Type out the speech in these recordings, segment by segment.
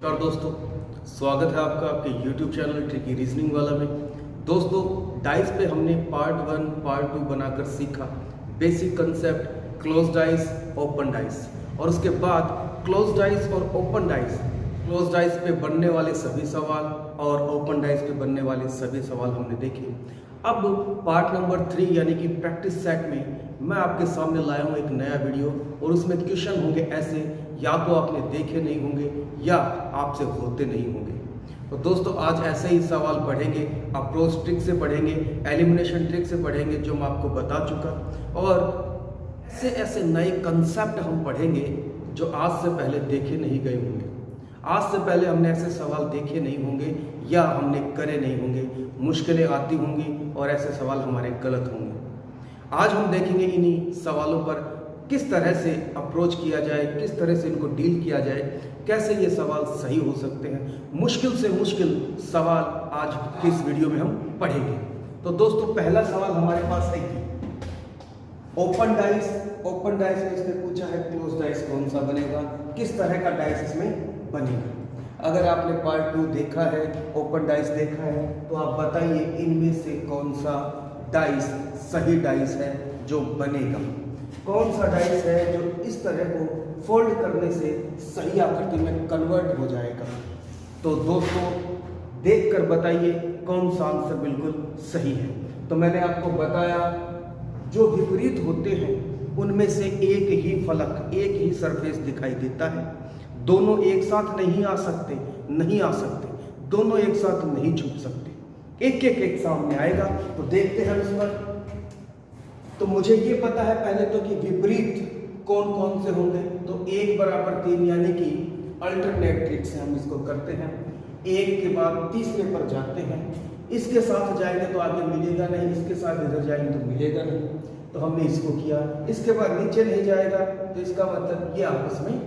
नमस्कार दोस्तों, स्वागत है आपका आपके YouTube चैनल ट्रिकी रीजनिंग वाला में। दोस्तों, डाइस पे हमने पार्ट 1 पार्ट 2 बनाकर सीखा basic concept close dice, open dice, और उसके बाद क्लोज डाइस और ओपन डाइस, क्लोज डाइस पे बनने वाले सभी सवाल और ओपन डाइस पे बनने वाले सभी सवाल हमने देखे। अब पार्ट नंबर 3 यानी कि प्रैक्टिस सेट में मैं आपके सामने लाया हूँ एक नया वीडियो, और उसमें क्वेश्चन होंगे ऐसे, या तो आपने देखे नहीं होंगे या आपसे होते नहीं होंगे। तो दोस्तों, आज ऐसे ही सवाल पढ़ेंगे, अप्रोच ट्रिक से पढ़ेंगे, एलिमिनेशन ट्रिक से पढ़ेंगे जो मैं आपको बता चुका, और ऐसे ऐसे नए कंसेप्ट हम पढ़ेंगे जो आज से पहले देखे नहीं गए होंगे। आज से पहले हमने ऐसे सवाल देखे नहीं होंगे या हमने करे नहीं होंगे, मुश्किलें आती होंगी और ऐसे सवाल हमारे गलत होंगे। आज हम देखेंगे इन्हीं सवालों पर किस तरह से अप्रोच किया जाए, किस तरह से इनको डील किया जाए, कैसे ये सवाल सही हो सकते हैं। मुश्किल से मुश्किल सवाल आज इस वीडियो में हम पढ़ेंगे। तो दोस्तों, पहला सवाल हमारे पास है कि ओपन डाइस में इसने पूछा है क्लोज डाइस कौन सा बनेगा, किस तरह का डाइस इसमें बनेगा। अगर आपने पार्ट 2 देखा है, ओपन डाइस देखा है, तो आप बताइए इनमें से कौन सा डाइस सही डाइस है जो बनेगा। कौन सा डाइस है जो इस तरह को फोल्ड करने से सही आकृति में कन्वर्ट हो जाएगा। तो दोस्तों, देखकर बताइए कौन सा आंसर बिल्कुल सही है। तो मैंने आपको बताया, जो विपरीत होते हैं उनमें से एक ही फलक, एक ही सरफेस दिखाई देता है। दोनों एक साथ नहीं आ सकते, दोनों एक साथ नहीं छुप सकते, एक सामने आएगा। तो देखते हैं उस पर। तो मुझे ये पता है पहले तो कि विपरीत कौन कौन से होंगे। तो 1 बराबर 3 यानी कि अल्टरनेट ट्रिक से हम इसको करते हैं। 1 के बाद तीसरे पर जाते हैं, इसके साथ जाएंगे तो आगे मिलेगा नहीं, इसके साथ इधर जाएंगे तो मिलेगा नहीं, तो हमने इसको किया। इसके बाद नीचे नहीं जाएगा, तो इसका मतलब ये आपस में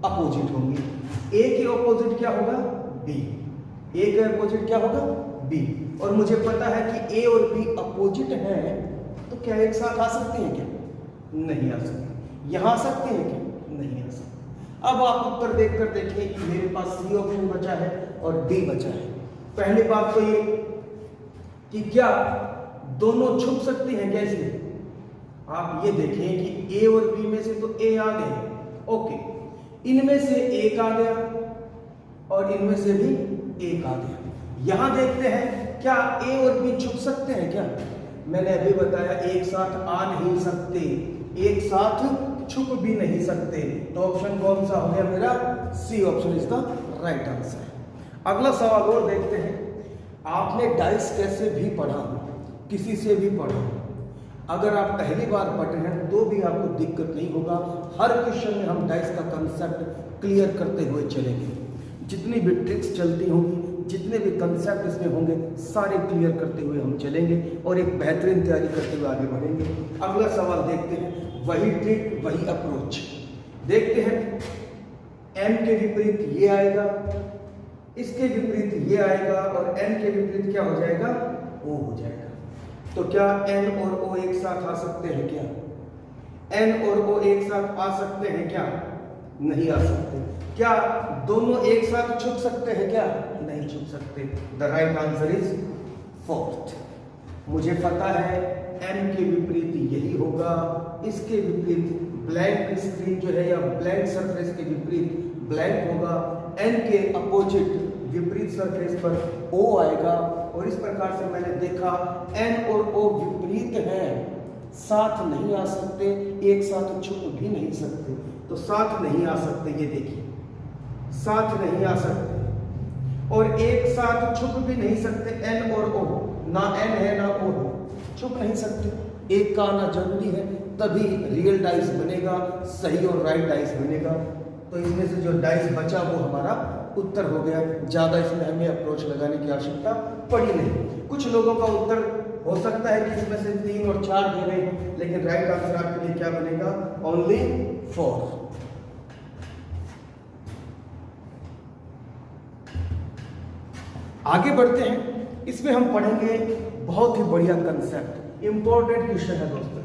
अपोजिट होंगे। ए के अपोजिट क्या होगा? बी। ए के अपोजिट क्या होगा? बी। और मुझे पता है कि ए और बी अपोजिट हैं, तो क्या एक साथ आ सकते हैं? क्या नहीं आ सकते। यहां आ सकते हैं? क्या नहीं आ सकते। अब आप उत्तर देखकर देखिए कि मेरे पास सी ऑप्शन बचा है और डी बचा है। पहली बात तो ये कि क्या दोनों छुप सकते हैं? क्या इसमें आप ये देखें कि ए और बी में से तो ए आ गए, ओके, इनमें से एक आ गया और इनमें से भी एक आ गया। यहां देखते हैं क्या ए और बी छुप सकते हैं? क्या मैंने अभी बताया एक साथ आ नहीं सकते, एक साथ छुप भी नहीं सकते। तो ऑप्शन कौन सा हो गया मेरा? C option is the right answer. अगला सवाल और देखते हैं। आपने डाइस कैसे भी पढ़ा, किसी से भी पढ़ा, अगर आप पहली बार पढ़ रहे हैं तो भी आपको दिक्कत नहीं होगा। हर क्वेश्चन में हम डाइस का कंसेप्ट क्लियर करते हुए चलेंगे। जितनी भी ट्रिक्स चलती होंगी, जितने भी कंसेप्ट इसमें होंगे, सारे क्लियर करते हुए हम चलेंगे और एक बेहतरीन तैयारी करते हुए आगे बढ़ेंगे। अगला सवाल देखते हैं। वही ट्रिक वही अप्रोच देखते हैं। एम के विपरीत ये आएगा, इसके विपरीत ये आएगा, और एन के विपरीत क्या हो जाएगा? ओ हो जाएगा। तो क्या एन और ओ एक साथ आ सकते हैं? क्या एन और ओ एक साथ आ सकते हैं? क्या नहीं आ सकते। क्या दोनों एक साथ छुप सकते हैं? क्या नहीं छुप सकते। The right answer is fourth. मुझे पता है एम के विपरीत यही होगा, इसके विपरीत ब्लैंक स्क्रीन जो है या ब्लैंक सरफेस के विपरीत ब्लैंक होगा, एन के अपोजिट विपरीत सरफेस पर ओ आएगा। और इस प्रकार से मैंने देखा एन और ओ विपरीत हैं, साथ नहीं आ सकते, एक साथ छुप भी नहीं सकते। तो साथ नहीं आ सकते, ये देखिए, साथ नहीं आ सकते और एक साथ छुप भी नहीं सकते। एन और ओ, ना एन है ना ओ है, छुप नहीं सकते। एक का आना जरूरी है, तभी रियल डाइस बनेगा, सही और राइट डाइस बनेगा। तो इसमें से जो डाइस बचा वो हमारा उत्तर हो गया। ज्यादा इसमें हमें अप्रोच लगाने की आवश्यकता पड़ी नहीं। कुछ लोगों का उत्तर हो सकता है कि इसमें से 3 और 4 दे रहे हैं, लेकिन राइट आंसर आपके लिए क्या बनेगा? ओनली 4। आगे बढ़ते हैं। इसमें हम पढ़ेंगे बहुत ही बढ़िया कंसेप्ट, इंपॉर्टेंट क्वेश्चन है दोस्तों,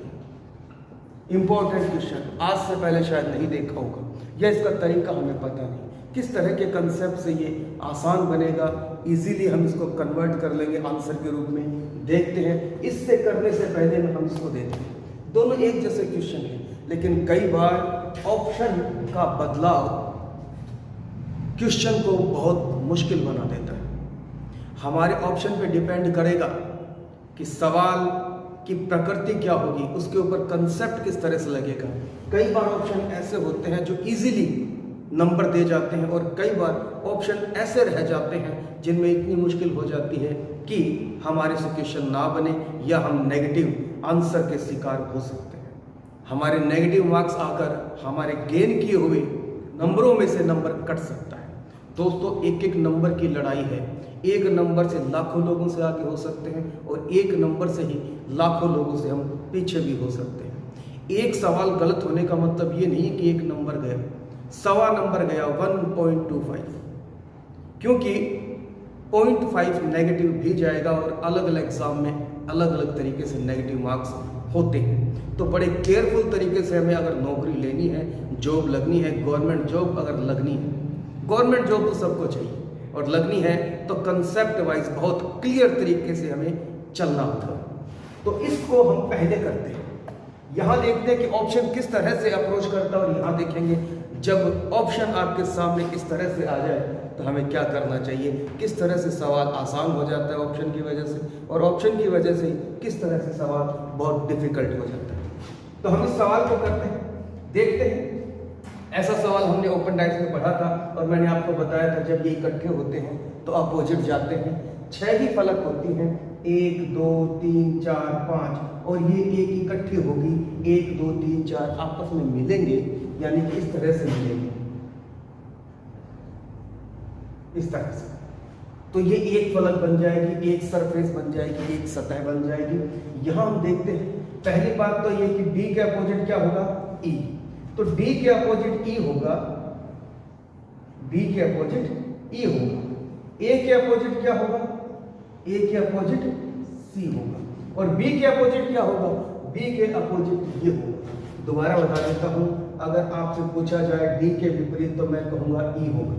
इंपॉर्टेंट क्वेश्चन। आज से पहले शायद नहीं देखा होगा या इसका तरीका हमें पता नहीं। किस तरह के कंसेप्ट से ये आसान बनेगा, इजीली हम इसको कन्वर्ट कर लेंगे आंसर के रूप में, देखते हैं। इससे करने से पहले में हम इसको देखते हैं, दोनों एक जैसे क्वेश्चन हैं, लेकिन कई बार ऑप्शन का बदलाव क्वेश्चन को बहुत मुश्किल बना देता है। हमारे ऑप्शन पे डिपेंड करेगा कि सवाल की प्रकृति क्या होगी, उसके ऊपर कंसेप्ट किस तरह से लगेगा। कई बार ऑप्शन ऐसे होते हैं जो इजीली नंबर दे जाते हैं, और कई बार ऑप्शन ऐसे रह जाते हैं जिनमें इतनी मुश्किल हो जाती है कि हमारे से क्वेश्चन ना बने या हम नेगेटिव आंसर के शिकार हो सकते हैं। हमारे नेगेटिव मार्क्स आकर हमारे गेन किए हुए नंबरों में से नंबर कट सकता है। दोस्तों, एक एक नंबर की लड़ाई है। एक नंबर से लाखों लोगों से आगे हो सकते हैं, और एक नंबर से ही लाखों लोगों से हम पीछे भी हो सकते हैं। एक सवाल गलत होने का मतलब ये नहीं कि एक नंबर गया, सवा नंबर गया 1.25, क्योंकि 0.5 नेगेटिव भी जाएगा, और अलग अलग एग्जाम में अलग अलग तरीके से नेगेटिव मार्क्स होते हैं। तो बड़े केयरफुल तरीके से हमें अगर नौकरी लेनी है, जॉब लगनी है, गवर्नमेंट जॉब अगर लगनी है, गवर्नमेंट जॉब तो सबको चाहिए, और लगनी है तो कंसेप्ट वाइज बहुत क्लियर तरीके से हमें चलना होगा। तो इसको हम पहले करते हैं, यहाँ देखते हैं कि ऑप्शन किस तरह से अप्रोच करता है, और यहाँ देखेंगे जब ऑप्शन आपके सामने इस तरह से आ जाए तो हमें क्या करना चाहिए, किस तरह से सवाल आसान हो जाता है ऑप्शन की वजह से, और ऑप्शन की वजह से किस तरह से सवाल बहुत डिफिकल्ट हो जाता है। तो हम इस सवाल को करते हैं, देखते हैं। ऐसा सवाल हमने ओपन डाइस में पढ़ा था, और मैंने आपको बताया था जब ये इकट्ठे होते हैं तो अपोजिट जाते हैं। 6 ही फलक होती हैं, 1 2 3 4 5, और ये एक इकट्ठी होगी, 1 2 3 4 आपस में मिलेंगे, यानी कि इस तरह से मिलेंगे, इस तरह से। तो ये एक फलक बन जाएगी, एक सरफेस बन जाएगी, एक सतह बन जाएगी। यहां हम देखते हैं, पहली बात तो ये कि डी के अपोजिट क्या होगा, ई। तो डी के अपोजिट ई होगा, बी के अपोजिट ई होगा। ए के अपोजिट क्या होगा, ए के अपोजिट सी होगा, और बी के अपोजिट क्या होगा, बी के अपोजिट ये होगा। दोबारा बता देता हूं, अगर आपसे पूछा जाए डी के विपरीत तो मैं कहूंगा ई होगा,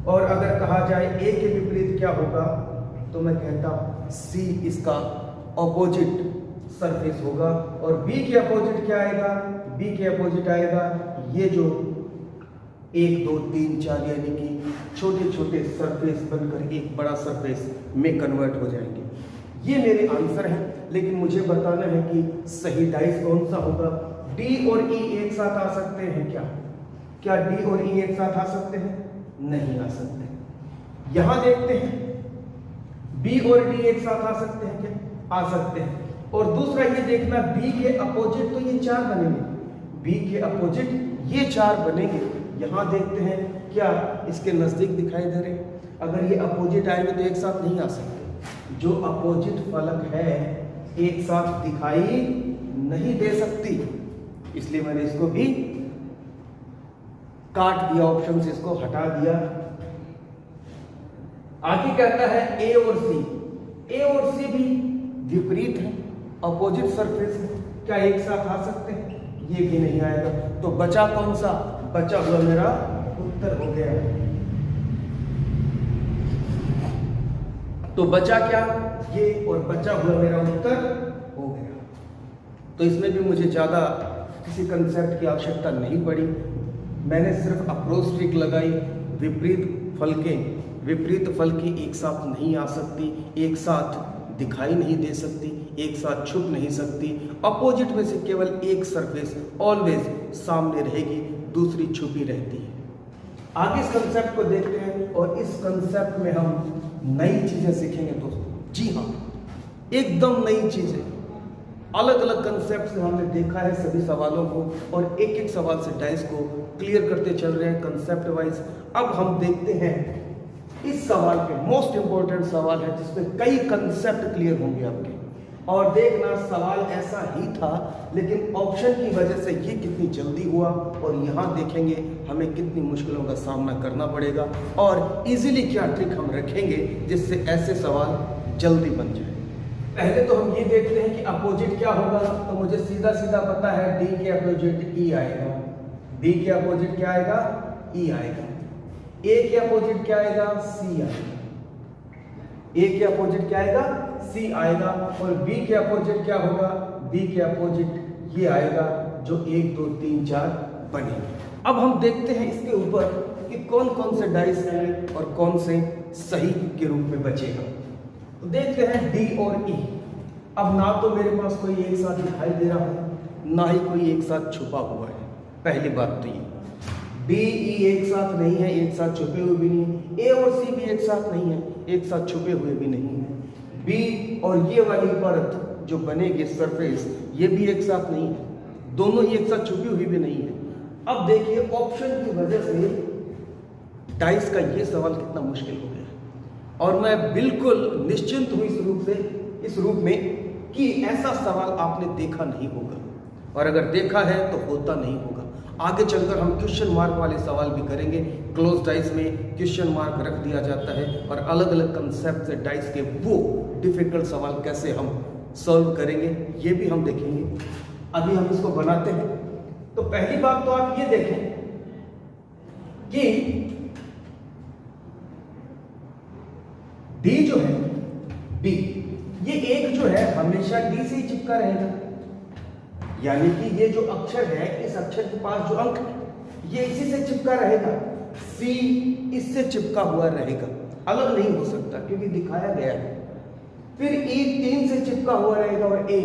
और अगर कहा जाए ए के विपरीत क्या होगा तो मैं कहता सी इसका अपोजिट सरफेस होगा, और बी के अपोजिट क्या आएगा, बी के अपोजिट आएगा ये जो 1 2 3 4 यानी कि छोटे छोटे सरफेस बनकर एक बड़ा सरफेस में कन्वर्ट हो जाएंगे। ये मेरे आंसर हैं, लेकिन मुझे बताना है कि सही डाइस कौन सा होगा। डी और ई एक साथ आ सकते हैं क्या, क्या डी और ई एक साथ आ सकते हैं, नहीं आ सकते। यहां देखते हैं बी और डी एक साथ आ सकते हैं क्या, आ सकते हैं। और दूसरा ये देखना, बी के अपोजिट तो ये 4 बनेंगे, बी के अपोजिट ये 4 बनेंगे। यहां देखते हैं क्या इसके नजदीक दिखाई दे रहे हैं, अगर ये अपोजिट आएंगे तो एक साथ नहीं आ सकते। जो अपोजिट फलक है एक साथ दिखाई नहीं दे सकती, इसलिए मैंने इसको भी काट दिया, ऑप्शन से इसको हटा दिया। आगे कहता है ए और सी, ए और सी भी विपरीत है, अपोजिट सरफेस है, क्या एक साथ आ सकते हैं, ये भी नहीं आएगा। तो बचा कौन सा, बचा हुआ मेरा उत्तर हो गया। तो बचा क्या, ये, और बचा हुआ मेरा उत्तर हो गया। तो इसमें भी मुझे ज्यादा किसी कंसेप्ट की आवश्यकता नहीं पड़ी, मैंने सिर्फ अप्रोच ट्रिक लगाई। विपरीत फलकें एक साथ नहीं आ सकती, एक साथ दिखाई नहीं दे सकती, एक साथ छुप नहीं सकती। अपोजिट में से केवल एक सरफेस ऑलवेज सामने रहेगी, दूसरी छुपी रहती है। आगे इस कंसेप्ट को देखते हैं, और इस कंसेप्ट में हम नई चीजें सीखेंगे दोस्तों। जी हाँ, एकदम नई चीजें, अलग अलग कंसेप्ट से हमने देखा है सभी सवालों को, और एक एक सवाल से डाइस को क्लियर करते चल रहे हैं कंसेप्ट वाइज। अब हम देखते हैं इस सवाल पे, मोस्ट इंपॉर्टेंट सवाल है जिसमें कई कंसेप्ट क्लियर होंगे आपके। और देखना, सवाल ऐसा ही था, लेकिन ऑप्शन की वजह से ये कितनी जल्दी हुआ, और यहाँ देखेंगे हमें कितनी मुश्किलों का सामना करना पड़ेगा, और इजीली क्या ट्रिक हम रखेंगे जिससे ऐसे सवाल जल्दी बन जाए। पहले तो हम ये देखते हैं कि अपोजिट क्या होगा। तो मुझे सीधा सीधा पता है डी के अपोजिट ई आएगा, बी के अपोजिट क्या आएगा, ई आएगा। ए के अपोजिट क्या आएगा, सी आएगा। ए के अपोजिट क्या आएगा, सी आएगा। और बी के अपोजिट क्या होगा, बी के अपोजिट ये आएगा जो 1 2 3 4 बनेंगे। अब हम देखते हैं इसके ऊपर कि कौन कौन से डाइस हैं और कौन से सही के रूप में बचेगा। तो देखते हैं डी और ई। अब ना तो मेरे पास कोई एक साथ दिखाई दे रहा है, ना ही कोई एक साथ छुपा हुआ है। पहली बात तो ये डी ई एक साथ नहीं है, एक साथ छुपे हुए भी नहीं है। ए और सी भी एक साथ नहीं है, एक साथ छुपे हुए भी नहीं है। बी और ये वाली परत जो बनेगी सरफेस, ये भी एक साथ नहीं है, दोनों ही एक साथ छुपी हुई भी नहीं है। अब देखिए ऑप्शन की वजह से डाइस का ये सवाल कितना मुश्किल हो गया, और मैं बिल्कुल निश्चिंत हूं इस रूप में कि ऐसा सवाल आपने देखा नहीं होगा, और अगर देखा है तो होता नहीं होगा। आगे चलकर हम क्वेश्चन मार्क वाले सवाल भी करेंगे। क्लोज डाइस में क्वेश्चन मार्क रख दिया जाता है, और अलग अलग कंसेप्ट से डाइस के वो डिफिकल्ट सवाल कैसे हम सॉल्व करेंगे ये भी हम देखेंगे। अभी हम इसको बनाते हैं। तो पहली बात तो आप ये देखें कि डी जो है, डी ये एक जो है हमेशा डी से ही चिपका रहेगा, यानी कि ये जो अक्षर है, इस अक्षर के पास जो अंक है ये इसी से चिपका रहेगा। सी इससे चिपका हुआ रहेगा, अलग नहीं हो सकता क्योंकि दिखाया गया है। फिर ई 3 से चिपका हुआ रहेगा और ए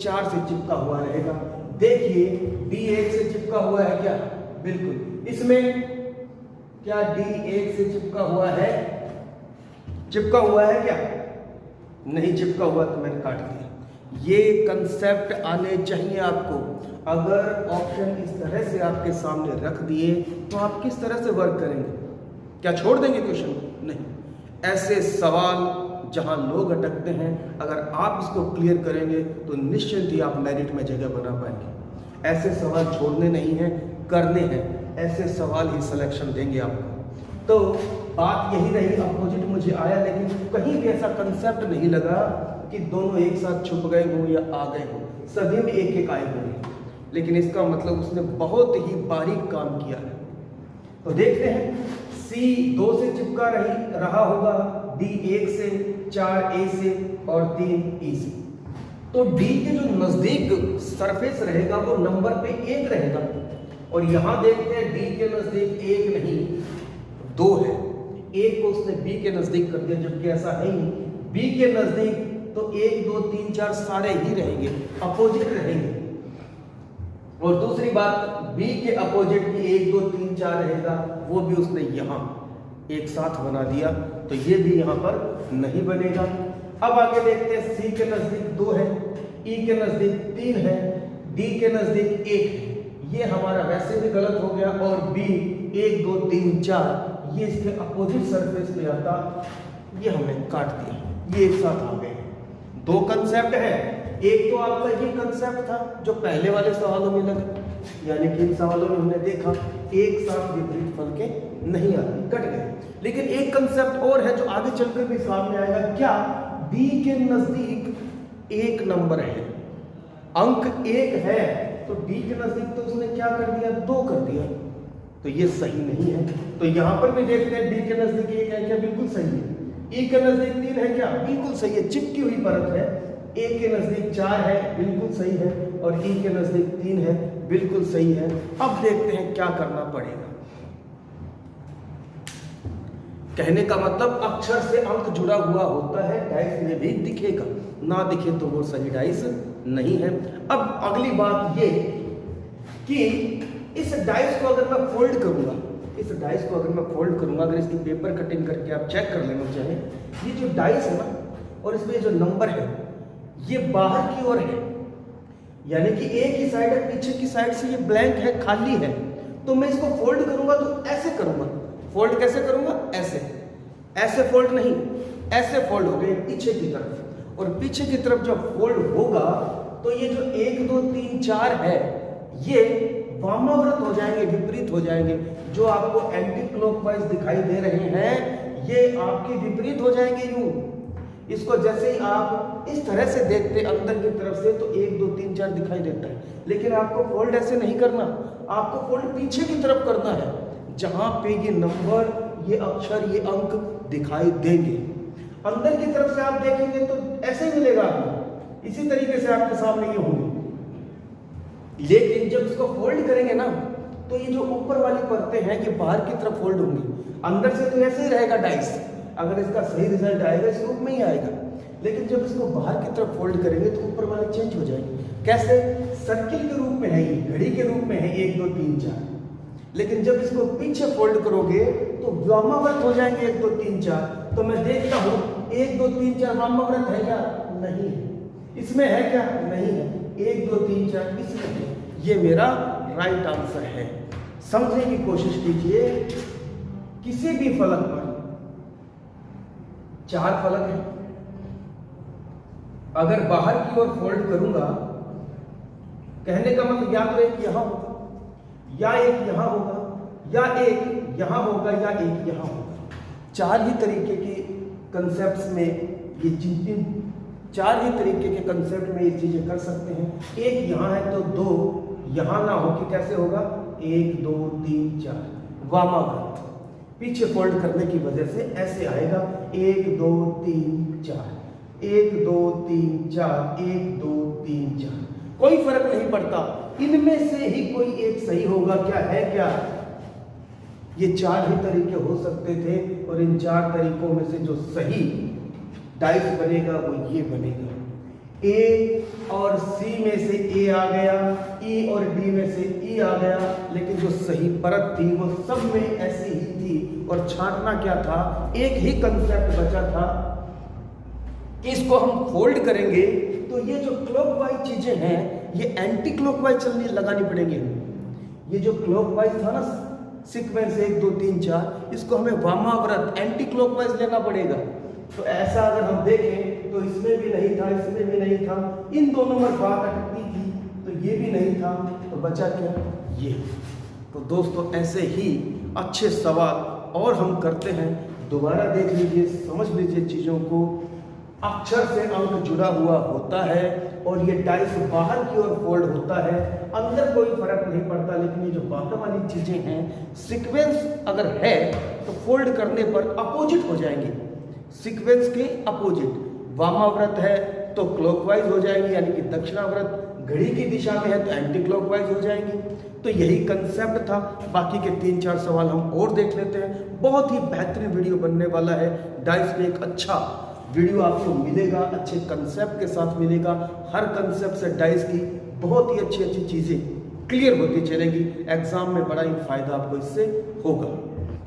4 से चिपका हुआ रहेगा। देखिए डी 1 से चिपका हुआ है क्या, बिल्कुल। इसमें क्या डी 1 से चिपका हुआ है, चिपका हुआ है क्या, नहीं चिपका हुआ तो मैंने काट दिया। ये कंसेप्ट आने चाहिए आपको। अगर ऑप्शन इस तरह से आपके सामने रख दिए तो आप किस तरह से वर्क करेंगे, क्या छोड़ देंगे क्वेश्चन को, नहीं। ऐसे सवाल जहां लोग अटकते हैं, अगर आप इसको क्लियर करेंगे तो निश्चित ही आप मेरिट में जगह बना पाएंगे। ऐसे सवाल छोड़ने नहीं हैं, करने हैं। ऐसे सवाल ही सिलेक्शन देंगे आपको। तो बात यही रही, अपोजिट मुझे आया, लेकिन कहीं भी ऐसा कंसेप्ट नहीं लगा कि दोनों एक साथ छुप गए हो या आ गए हो, सभी में एक एक आए हुए हैं। लेकिन इसका मतलब उसने बहुत ही बारीक काम किया है। तो देखते हैं, सी 2 से चिपका रहा होगा, डी 1 से, 4 ए से और 3 ई से। तो डी के जो नजदीक सरफेस रहेगा वो नंबर पे 1 रहेगा, और यहां देखते हैं डी के नजदीक 1 नहीं 2 है। 1 को उसने बी के नजदीक कर दिया, जबकि ऐसा है ही। बी के नजदीक तो 1 2 3 4 सारे ही रहेंगे, अपोजिट रहेंगे। और दूसरी बात, बी के अपोजिट भी 1 2 3 4 रहेगा, वो भी उसने यहां एक साथ बना दिया, तो ये भी यहां पर नहीं बनेगा। अब आगे देखते हैं, सी के नजदीक 2 है, ई के नजदीक 3 है, डी के नजदीक 1 है, ये हमारा वैसे भी गलत हो गया। और बी 1 2 3 4 ये इसके अपोजिट सरफेस पे आता, ये हमने काट दिया, ये एक साथ आ गए। 2 कंसेप्ट है, एक तो आपका ये कंसेप्ट था जो पहले वाले सवालों में लगा, यानी कि इन सवालों में हमने देखा एक साथ विपरीत फल के नहीं आते, कट गए। लेकिन एक कंसेप्ट और है जो आगे चलकर भी सामने आएगा। क्या डी के नजदीक 1 नंबर है, अंक 1 है, तो डी के नजदीक तो उसने क्या कर दिया, 2 कर दिया, तो ये सही नहीं है। तो यहां पर भी देखते हैं, डी के नजदीक 1 है क्या, बिल्कुल सही है। ई के नजदीक 3 है क्या, बिल्कुल सही है, चिपकी हुई परत है। ए के नजदीक 4 है, बिल्कुल सही है, और ई के नजदीक 3 है, बिल्कुल सही है। अब देखते हैं क्या करना पड़ेगा। कहने का मतलब अक्षर से अंक जुड़ा हुआ होता है, डाइस में भी दिखेगा, ना दिखे तो वो सही डाइस नहीं है। अब अगली बात ये कि इस डाइस को अगर मैं फोल्ड करूंगा, इस डाइस को अगर मैं फोल्ड करूंगा, अगर इसकी पेपर कटिंग करके आप चेक कर लेना चाहें, ये जो डाइस है ना, और इसमें जो नंबर है ये बाहर की ओर है, यानी कि एक ही साइड है, पीछे की साइड से ये ब्लैंक है, खाली है। तो मैं इसको फोल्ड करूंगा तो ऐसे करूंगा, फोल्ड कैसे करूंगा, ऐसे, ऐसे फोल्ड नहीं, ऐसे फोल्ड हो गए पीछे की तरफ। और पीछे की तरफ जब फोल्ड होगा तो ये जो 1 2 3 4 है ये वामाव्रत हो जाएंगे, विपरीत हो जाएंगे। जो आपको एंटी क्लॉकवाइज दिखाई दे रहे हैं ये आपके विपरीत हो जाएंगे। यूं इसको जैसे ही आप इस तरह से देखते अंदर की तरफ से तो 1 2 3 4 दिखाई देता है, लेकिन आपको फोल्ड ऐसे नहीं करना, आपको फोल्ड पीछे की तरफ करना है, जहां पे ये नंबर ये अक्षर, ये अंक दिखाई देंगे। अंदर की तरफ से आप देखेंगे तो ऐसे ही मिलेगा आपको, इसी तरीके से आपके सामने ये होंगे। लेकिन जब इसको फोल्ड करेंगे ना, तो ये जो ऊपर वाली परतें हैं ये बाहर की तरफ फोल्ड होंगी। अंदर से तो ऐसे ही रहेगा डाइस, अगर इसका सही रिजल्ट आएगा इस रूप में ही आएगा। लेकिन जब इसको बाहर की तरफ फोल्ड करेंगे तो ऊपर वाले चेंज हो जाएंगे। कैसे? सर्किल के रूप में है ये, घड़ी के रूप में है 1 2 3 4। लेकिन जब इसको पीछे फोल्ड करोगे तो वामाव्रत हो जाएंगे 1 2 3 4। तो मैं देखता हूं 1 2 3 4 वामाव्रत है क्या? नहीं है। इसमें है क्या? नहीं है। 1 2 3 4 इसमें है। ये मेरा राइट आंसर है। समझने की कोशिश कीजिए, किसी भी फलक पर 4 फलक है। अगर बाहर की ओर फोल्ड करूंगा, कहने का मतलब या तो एक यहां होगा, या एक यहां होगा, या एक यहां होगा, या एक यहां होगा। 4 ही तरीके के कंसेप्ट्स में ये चीजें, 4 ही तरीके के कंसेप्ट में ये चीजें कर सकते हैं। एक यहां है तो 2 यहां ना हो कि कैसे होगा? 1 2 3 4 वामाव्रत। पीछे फोल्ड करने की वजह से ऐसे आएगा 1 2 3 4 1 2 3 4 1 2 3 4। कोई फर्क नहीं पड़ता, इनमें से ही कोई एक सही होगा। क्या है? क्या ये 4 ही तरीके हो सकते थे, और इन 4 तरीकों में से जो सही डाइस बनेगा वो ये बनेगा। ए और सी में से ए आ गया, ई और डी में से ई आ गया, लेकिन जो सही परत थी वो सब में ऐसी ही थी। और छांटना क्या था? एक ही कंसेप्ट बचा था। इसको हम फोल्ड करेंगे तो ये जो क्लॉकवाइज चीजें हैं ये एंटी क्लॉकवाइज चलनी लगानी पड़ेंगी हमें। ये जो क्लॉकवाइज था ना सीक्वेंस 1 2 3 4, इसको हमें वामाव्रत एंटी क्लॉकवाइज लेना पड़ेगा। तो ऐसा अगर हम देखें तो इसमें भी नहीं था, इसमें भी नहीं था, इन दोनों में बात अटकती थी, तो ये भी नहीं था, तो बचा क्या? ये। तो दोस्तों ऐसे ही अच्छे सवाल और हम करते हैं। दोबारा देख लीजिए, समझ लीजिए चीज़ों को। अक्षर से अंक जुड़ा हुआ होता है और ये डाइस बाहर की ओर फोल्ड होता है, अंदर कोई फर्क नहीं पड़ता। लेकिन ये जो बातों वाली चीजें हैं, सीक्वेंस अगर है तो फोल्ड करने पर अपोजिट हो जाएंगे। सीक्वेंस के अपोजिट, वामाव्रत है तो क्लॉकवाइज हो जाएंगी, यानी कि दक्षिणाव्रत घड़ी की दिशा में है तो एंटी क्लॉकवाइज हो जाएंगी। तो यही कंसेप्ट था। बाकी के 3-4 सवाल हम और देख लेते हैं। बहुत ही बेहतरीन वीडियो बनने वाला है। डाइस में एक अच्छा वीडियो आपको मिलेगा, अच्छे कंसेप्ट के साथ मिलेगा। हर कंसेप्ट से डाइस की बहुत ही अच्छी अच्छी चीज़ें क्लियर होती चलेगी। एग्जाम में बड़ा ही फायदा आपको इससे होगा।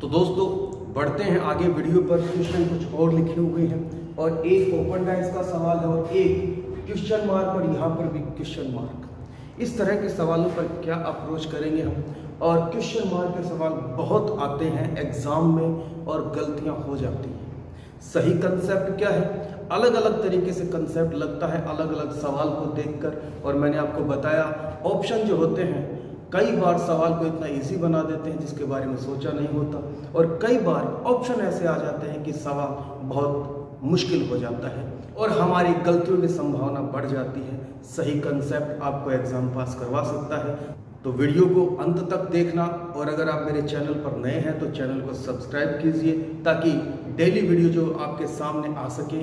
तो दोस्तों बढ़ते हैं आगे वीडियो पर। क्वेश्चन कुछ और लिखे हुए हैं, और एक ओपन डाइस का सवाल है और एक क्वेश्चन मार्क, और यहाँ पर भी क्वेश्चन मार्क। इस तरह के सवालों पर क्या अप्रोच करेंगे हम। और क्वेश्चन मार्क के सवाल बहुत आते हैं एग्जाम में और गलतियाँ हो जाती हैं। सही कंसेप्ट क्या है? अलग अलग तरीके से कंसेप्ट लगता है अलग अलग सवाल को देखकर। और मैंने आपको बताया ऑप्शन जो होते हैं कई बार सवाल को इतना इजी बना देते हैं जिसके बारे में सोचा नहीं होता, और कई बार ऑप्शन ऐसे आ जाते हैं कि सवाल बहुत मुश्किल हो जाता है और हमारी गलतियों की संभावना बढ़ जाती है। सही कंसेप्ट आपको एग्जाम पास करवा सकता है। तो वीडियो को अंत तक देखना, और अगर आप मेरे चैनल पर नए हैं तो चैनल को सब्सक्राइब कीजिए ताकि डेली वीडियो जो आपके सामने आ सके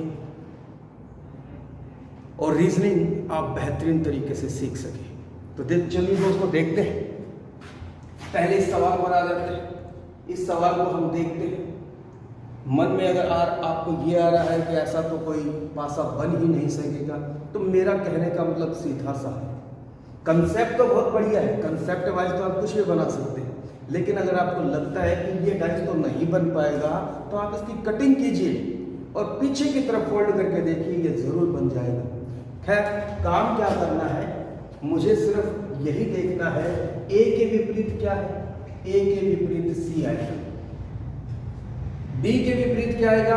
और रीजनिंग आप बेहतरीन तरीके से सीख सकें। तो चलिए दोस्तों देखते हैं। पहले इस सवाल पर आ जाते हैं। इस सवाल को हम देखते हैं। मन में अगर आपको ये आ रहा है कि ऐसा तो कोई पासा बन ही नहीं सकेगा, तो मेरा कहने का मतलब सीधा सा है। कंसेप्ट तो बहुत बढ़िया है, कंसेप्ट वाइज तो आप कुछ भी बना सकते हैं, लेकिन अगर आपको लगता है कि ये डाइस तो नहीं बन पाएगा तो आप इसकी कटिंग कीजिए और पीछे की तरफ फोल्ड करके देखिए, ये जरूर बन जाएगा। खैर काम क्या करना है, मुझे सिर्फ यही देखना है ए के विपरीत क्या है। ए के विपरीत सी आएगा, बी के विपरीत क्या आएगा,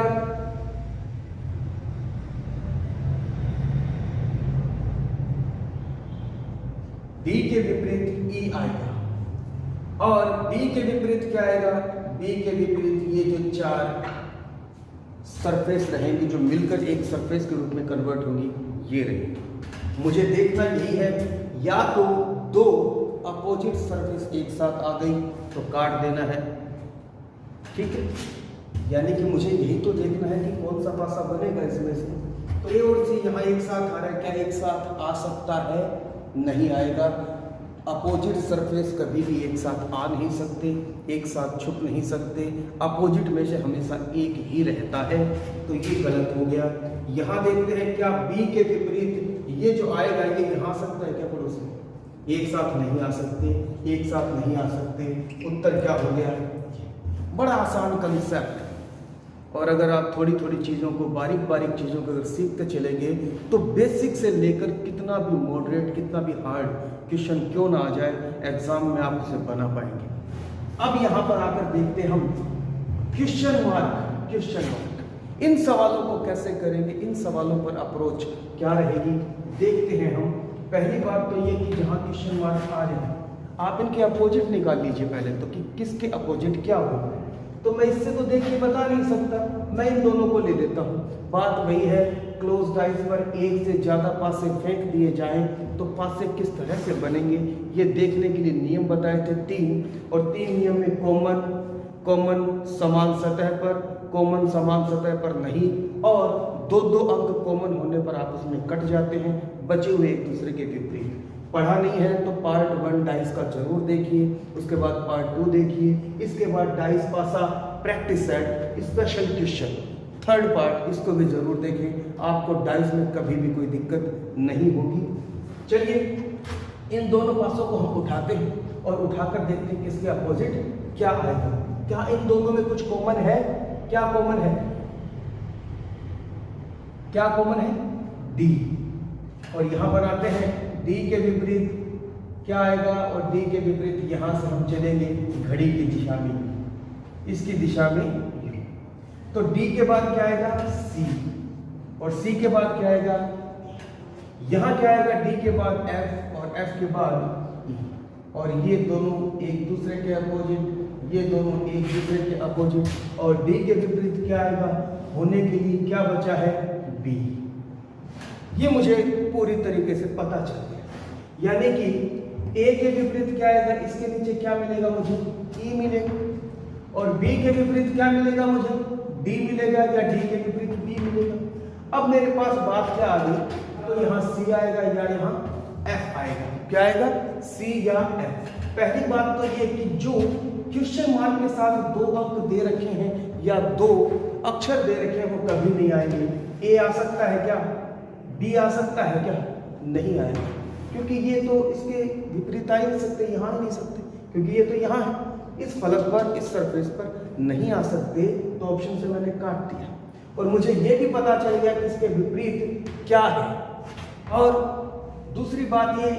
बी के विपरीत ई आएगा, और बी के विपरीत क्या आएगा, बी के विपरीत ये जो 4 सरफेस रहेंगी जो मिलकर एक सरफेस के रूप में कन्वर्ट होंगी, ये रहेंगी। मुझे देखना यही है, या तो 2 अपोजिट सरफेस एक साथ आ गई तो काट देना है, ठीक है, यानी कि मुझे यही तो देखना है कि कौन सा पासा बनेगा इसमें से। तो ए और सी यहाँ एक साथ आ रहा है, क्या एक साथ आ सकता है? नहीं आएगा। अपोजिट सरफेस कभी भी एक साथ आ नहीं सकते, एक साथ छुप नहीं सकते, अपोजिट में से हमेशा एक ही रहता है, तो ये गलत हो गया। यहाँ देखते हैं क्या बी के विपरीत ये जो आएगा ये यहाँ आ सकता है क्या पड़ोस में? एक साथ नहीं आ सकते, एक साथ नहीं आ सकते, उत्तर क्या हो गया? बड़ा आसान कंसेप्ट। और अगर आप थोड़ी थोड़ी चीज़ों को, बारीक बारीक चीज़ों को अगर सीखते चलेंगे तो बेसिक से लेकर कितना भी मॉडरेट, कितना भी हार्ड क्वेश्चन क्यों ना आ जाए, एग्जाम में आप उसे बना पाएंगे। अब यहाँ पर आकर देखते हैं हम क्वेश्चन मार्क, इन सवालों को कैसे करेंगे, इन सवालों पर अप्रोच क्या रहेगी, देखते हैं हम। पहली बात तो ये कि जहाँ क्वेश्चन मार्क आ रहे हैं आप इनके अपोजिट निकाल लीजिए पहले तो, कि किसके अपोजिट क्या होगा। तो मैं इससे तो देख के बता नहीं सकता, मैं इन दोनों को ले लेता हूँ। बात वही है, क्लोज डाइस पर एक से ज़्यादा पासे फेंक दिए जाएं तो पासे किस तरह से बनेंगे, ये देखने के लिए नियम बताए थे 3, और 3 नियम में कॉमन समान सतह पर, कॉमन समान सतह पर नहीं, और 2 अंक कॉमन होने पर आप उसमें कट जाते हैं, बचे हुए एक दूसरे के विपरीत। पढ़ा नहीं है तो पार्ट 1 डाइस का जरूर देखिए, उसके बाद पार्ट 2 देखिए, इसके बाद डाइस पासा practice set special question 3rd part, इसको भी जरूर देखें, आपको डाइस में कभी भी कोई दिक्कत नहीं होगी। चलिए इन दोनों पासों को हम उठाते हैं और उठाकर देखते हैं किसके अपोजिट क्या आएगा। क्या इन दोनों में कुछ कॉमन है? क्या कॉमन है? क्या कॉमन है? डी। और यहां पर आते हैं, डी के विपरीत क्या आएगा, और डी के विपरीत यहां से हम चलेंगे घड़ी की दिशा में, इसकी दिशा में। तो डी के बाद क्या आएगा? सी, और सी के बाद क्या आएगा? यहां क्या आएगा? डी के बाद एफ, और एफ के बाद ई, और ये दोनों एक दूसरे के अपोजिट, ये दोनों एक दूसरे के अपोजिट, और डी के विपरीत क्या आएगा? होने के लिए क्या बचा है? बी। ये मुझे पूरी तरीके से पता चल गया, यानी कि ए के विपरीत क्या आएगा? इसके नीचे क्या मिलेगा मुझे? ई मिलेगा, और बी के विपरीत क्या मिलेगा मुझे? डी मिलेगा, या डी के विपरीत बी मिलेगा। अब मेरे पास बात क्या आ गई? तो यहाँ सी आएगा या यहाँ एफ आएगा। क्या आएगा? सी या एफ। पहली बात तो ये कि जो क्वेश्चन मार्क के साथ 2 अंक दे रखे हैं या 2 अक्षर दे रखे हैं वो कभी नहीं आएंगे। ए आ सकता है क्या? बी आ सकता है क्या? नहीं आएगा, क्योंकि ये तो इसके विपरीत आ ही नहीं सकते, यहाँ ही नहीं सकते, क्योंकि ये तो यहाँ है, इस फलक पर, इस सरफेस पर नहीं आ सकते, तो ऑप्शन से मैंने काट दिया। और मुझे ये भी पता चल गया कि इसके विपरीत क्या है। और दूसरी बात ये,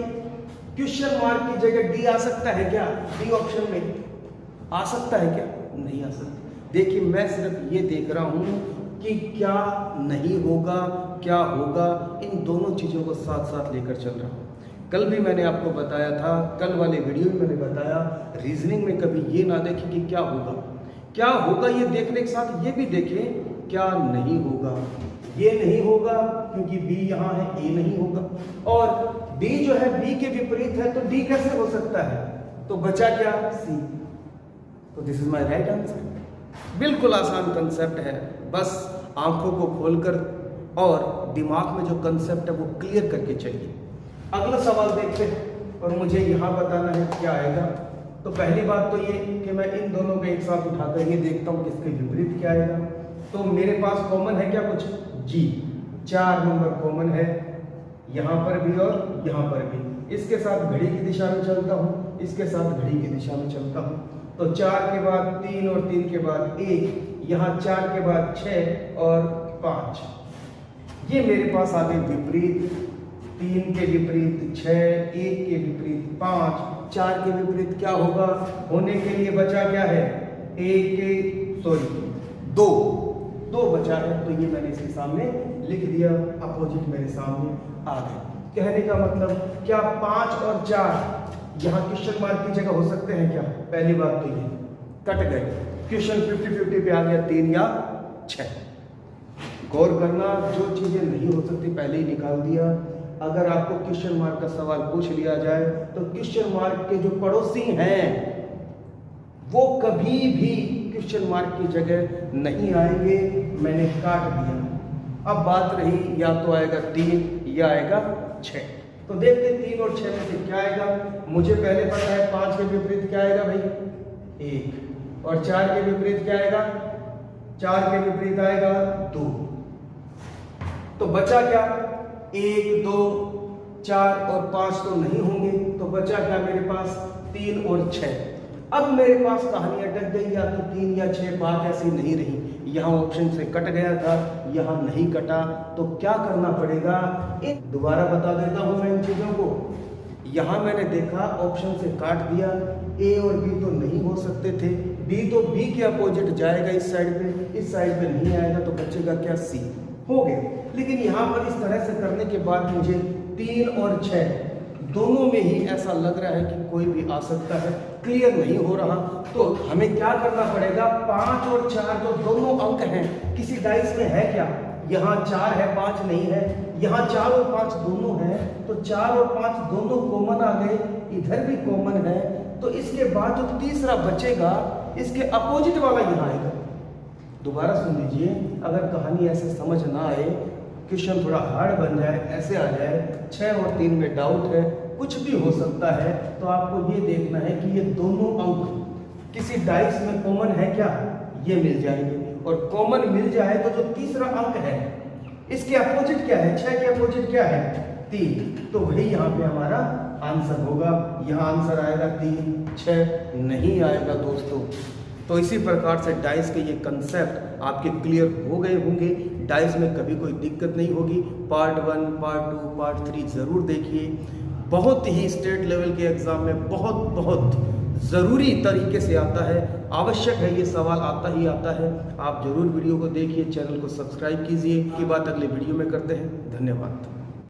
क्वेश्चन मार्क की जगह डी आ सकता है क्या? डी ऑप्शन में आ सकता है क्या? नहीं आ सकता। देखिए मैं सिर्फ ये देख रहा हूँ कि क्या नहीं होगा, क्या होगा, इन दोनों चीज़ों को साथ साथ लेकर चल रहा हूँ। कल भी मैंने आपको बताया था, कल वाले वीडियो में मैंने बताया, रीजनिंग में कभी ये ना देखें कि क्या होगा, क्या होगा, ये देखने के साथ ये भी देखें क्या नहीं होगा। ये नहीं होगा क्योंकि बी यहाँ है, ए नहीं होगा, और डी जो है बी के विपरीत है, तो डी कैसे हो सकता है? तो बचा क्या? सी। तो this is my right answer. बिल्कुल आसान कंसेप्ट है, बस आंखों को खोलकर और दिमाग में जो कंसेप्ट है वो क्लियर करके चलिए। अगला सवाल देखते हैं, और मुझे यहाँ बताना है क्या आएगा। तो पहली बात तो ये कि मैं इन दोनों को एक साथ उठाकर ये देखता हूँ किसके विपरीत क्या आएगा। तो मेरे पास कॉमन है क्या कुछ? जी, 4 नंबर कॉमन है, यहाँ पर भी और यहाँ पर भी। इसके साथ घड़ी की दिशा में चलता हूँ, इसके साथ घड़ी की दिशा में चलता हूँ। तो 4 के बाद 3 और 3 के बाद 1, यहाँ 4 के बाद 6 और 5। ये मेरे पास आ गए विपरीत, 3 के विपरीत 6, 1 के विपरीत 5, 4 के विपरीत क्या होगा? होने के लिए बचा क्या है? 2 बचा है, तो ये मैंने इसके सामने लिख दिया, अपोजिट मेरे सामने आ गए। कहने का मतलब क्या 5 और 4 यहाँ क्वेश्चन मार्क की जगह हो सकते हैं क्या? पहली बात तो ये कट गए, क्वेश्चन 50-50 पे आ गया, 3 या 6। गौर करना, जो चीजें नहीं हो सकती पहले ही निकाल दिया। अगर आपको क्वेश्चन मार्क का सवाल पूछ लिया जाए तो क्वेश्चन मार्क के जो पड़ोसी हैं वो कभी भी क्वेश्चन मार्क की जगह नहीं आएंगे, मैंने काट दिया। अब बात रही या तो आएगा 3 या आएगा 6। तो देखते 3 और 6 में से क्या आएगा। मुझे पहले पता है 5 के विपरीत क्या आएगा भाई 1, और 4 के विपरीत क्या आएगा 4 के विपरीत आएगा 2। तो बचा क्या 1 2 4 और 5 तो नहीं होंगे, तो बचा क्या मेरे पास 3 और 6। अब मेरे पास कहानी अटक गई, या तो 3 या 6। बात ऐसी नहीं रही, यहाँ ऑप्शन से कट गया था, यहाँ नहीं कटा, तो क्या करना पड़ेगा। दोबारा बता देता हूं मैं इन चीजों को। यहाँ मैंने देखा ऑप्शन से काट दिया, ए और बी तो नहीं हो सकते थे, बी तो बी के अपोजिट जाएगा इस साइड पे, इस साइड पे नहीं आएगा, तो बचेगा क्या सी। हो गए। लेकिन यहाँ पर इस तरह से करने के बाद मुझे 3 और 6 दोनों में ही ऐसा लग रहा है कि कोई भी आ सकता है, क्लियर नहीं हो रहा। तो हमें क्या करना पड़ेगा, 5 और 4 जो दोनों अंक हैं किसी डाइस में है क्या, यहाँ 4 है 5 नहीं है, यहाँ 4 और 5 दोनों हैं, तो 4 और 5 दोनों कॉमन आ गए, इधर भी कॉमन है। तो इसके बाद जो तीसरा बचेगा इसके अपोजिट वाला यहाँ आएगा। दोबारा सुन लीजिए, अगर कहानी ऐसे समझ ना आए, क्वेश्चन थोड़ा हार्ड बन जाए, ऐसे आ जाए 6 और 3 में डाउट है, कुछ भी हो सकता है, तो आपको ये देखना है कि ये दोनों अंक किसी डाइस में कॉमन है क्या, ये मिल जाएंगे। और कॉमन मिल जाए तो जो तीसरा अंक है इसके अपोजिट क्या है, 6 के अपोजिट क्या है 3, तो वही यहाँ पे हमारा आंसर होगा। यहाँ आंसर आएगा 3, 6 नहीं आएगा दोस्तों। तो इसी प्रकार से डाइस के ये कंसेप्ट आपके क्लियर हो गए होंगे। डाइस में कभी कोई दिक्कत नहीं होगी। पार्ट 1, पार्ट 2, पार्ट 3 ज़रूर देखिए। बहुत ही स्टेट लेवल के एग्ज़ाम में बहुत ज़रूरी तरीके से आता है, आवश्यक है, ये सवाल आता ही आता है। आप ज़रूर वीडियो को देखिए, चैनल को सब्सक्राइब कीजिए। की बात अगले वीडियो में करते हैं। धन्यवाद।